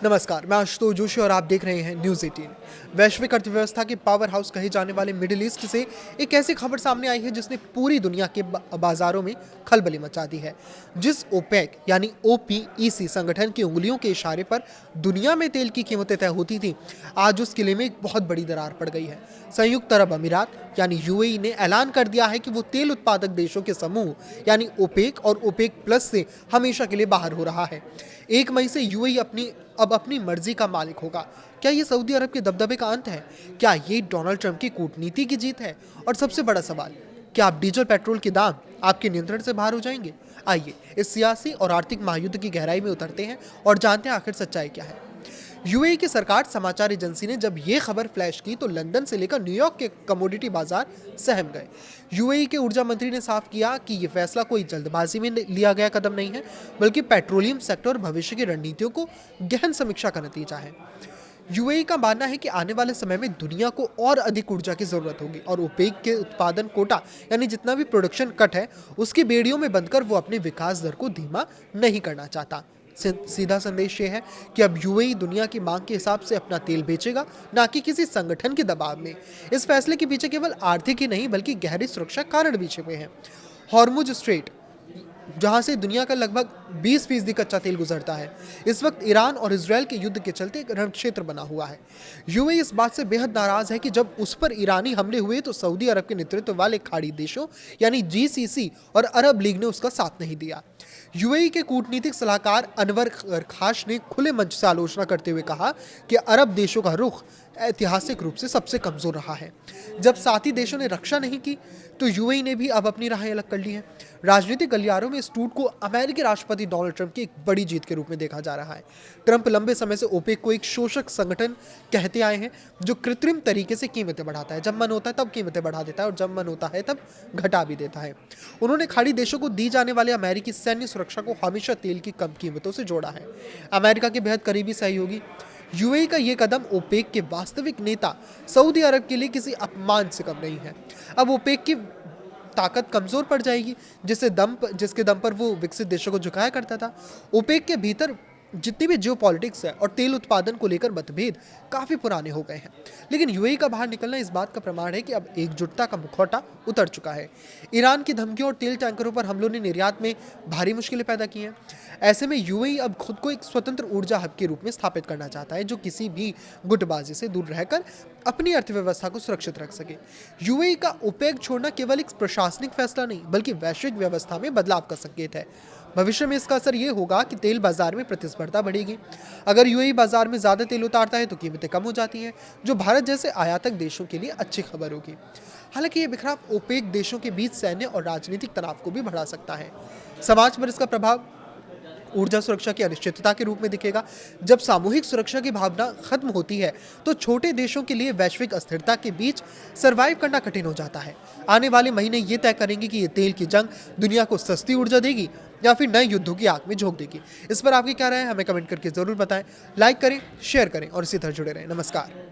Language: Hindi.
नमस्कार, मैं आशुतोष जोशी और आप देख रहे हैं न्यूज़ 18। वैश्विक अर्थव्यवस्था के पावर हाउस कहे जाने वाले मिडिल ईस्ट से एक ऐसी खबर सामने आई है जिसने पूरी दुनिया के बाजारों में खलबली मचा दी है। जिस ओपेक यानी ओपीईसी संगठन की उंगलियों के इशारे पर दुनिया में तेल की कीमतें तय होती थी, आज उस किले में एक बहुत बड़ी दरार पड़ गई है। संयुक्त अरब अमीरात यानी यूएई ने ऐलान कर दिया है कि वो तेल उत्पादक देशों के समूह यानी ओपेक और ओपेक प्लस से हमेशा के लिए बाहर हो रहा है। 1 मई से यूएई अब अपनी मर्जी का मालिक होगा। क्या ये सऊदी अरब के दबदबे का अंत है? क्या ये डोनाल्ड ट्रंप की कूटनीति की जीत है? और सबसे बड़ा सवाल, क्या आप डीजल पेट्रोल के दाम आपके नियंत्रण से बाहर हो जाएंगे? आइए इस सियासी और आर्थिक महायुद्ध की गहराई में उतरते हैं और जानते हैं आखिर सच्चाई क्या है। यूएई की सरकार समाचार एजेंसी ने जब ये खबर फ्लैश की तो लंदन से लेकर न्यूयॉर्क के कमोडिटी बाजार सहम गए। यूएई के ऊर्जा मंत्री ने साफ किया कि यह फैसला कोई जल्दबाजी में लिया गया कदम नहीं है, बल्कि पेट्रोलियम सेक्टर और भविष्य की रणनीतियों को गहन समीक्षा का नतीजा है। यूएई का मानना है कि आने वाले समय में दुनिया को और अधिक ऊर्जा की जरूरत होगी और ओपेक के उत्पादन कोटा यानी जितना भी प्रोडक्शन कट है उसकी बेड़ियों में बंधकर वो अपने विकास दर को धीमा नहीं करना चाहता। सीधा संदेश ये है कि अब यूएई दुनिया की मांग के हिसाब से अपना तेल बेचेगा, ना कि किसी संगठन के दबाव में। इस फैसले के पीछे केवल आर्थिक ही नहीं बल्कि गहरी सुरक्षा कारण भी छिपे हैं। हॉर्मुज स्ट्रेट, जहां से दुनिया का लगभग 20% कच्चा तेल गुजरता है, इस वक्त ईरान और इजरायल के युद्ध के चलते एक रण क्षेत्र बना हुआ है। यूएई इस बात से बेहद नाराज है कि जब उस पर ईरानी हमले हुए तो सऊदी अरब के नेतृत्व वाले खाड़ी देशों यानी जीसीसी और अरब लीग ने उसका साथ नहीं दिया। यूएई के कूटनीतिक सलाहकार अनवर खाश ने खुले मंच से आलोचना करते हुए कहा कि अरब देशों का रुख ऐतिहासिक रूप से सबसे कमजोर रहा है। जब साथी देशों ने रक्षा नहीं की तो यूएई ने भी अब अपनी राहें अलग कर ली हैं। राजनीतिक गलियारों में इस टूट को अमेरिकी राष्ट्रपति डोनाल्ड ट्रंप की एक बड़ी जीत के रूप में देखा जा रहा है। ट्रंप लंबे समय से ओपेक को एक शोषक संगठन कहते आए हैं जो कृत्रिम तरीके से कीमतें बढ़ाता है। जब मन होता है तब कीमतें बढ़ा देता है और जब मन होता है तब घटा भी देता है। उन्होंने खाड़ी देशों को दी जाने वाले अमेरिकी सैन्य सुरक्षा को हमेशा तेल की कम कीमतों से जोड़ा है। अमेरिका के बेहद करीबी सहयोगी यूएई का ये कदम ओपेक के वास्तविक नेता सऊदी अरब के लिए किसी अपमान से कम नहीं है। अब ओपेक की ताकत कमजोर पड़ जाएगी जिसके दम पर वो विकसित देशों को झुकाया करता था। ओपेक के भीतर जितनी भी जियोपॉलिटिक्स है और तेल उत्पादन को लेकर मतभेद काफी पुराने हो गए हैं, लेकिन यूएई का बाहर निकलना इस बात का प्रमाण है कि अब एकजुटता का मुखौटा उतर चुका है। ईरान की धमकियों और तेल टैंकरों पर हमलों ने निर्यात में भारी मुश्किलें पैदा की हैं। ऐसे में यूएई अब खुद को एक स्वतंत्र ऊर्जा हब के रूप में स्थापित करना चाहता है जो किसी भी गुटबाजी से दूर रहकर अपनी अर्थव्यवस्था को सुरक्षित रख सके। यूएई का ओपेक छोड़ना केवल एक प्रशासनिक फैसला नहीं बल्कि वैश्विक व्यवस्था में बदलाव का संकेत है। भविष्य में इसका असर ये होगा कि तेल बाजार में प्रतिस्पर्धा बढ़ेगी। अगर यूएई बाजार में ज्यादा तेल उतारता है तो कीमतें कम हो जाती हैं, जो भारत जैसे आयातक देशों के लिए अच्छी खबर होगी। हालांकि ये बिखराव ओपेक देशों के बीच सैन्य और राजनीतिक तनाव को भी बढ़ा सकता है। समाज पर इसका प्रभाव ऊर्जा सुरक्षा की अनिश्चितता के रूप में दिखेगा। जब सामूहिक सुरक्षा की भावना खत्म होती है तो छोटे देशों के लिए वैश्विक अस्थिरता के बीच सरवाइव करना कठिन हो जाता है। आने वाले महीने ये तय करेंगे कि ये तेल की जंग दुनिया को सस्ती ऊर्जा देगी या फिर नए युद्धों की आग में झोंक देगी। इस पर आपकी क्या राय है, हमें कमेंट करके जरूर बताएं। लाइक करें, शेयर करें और इसी तरह जुड़े रहें। नमस्कार।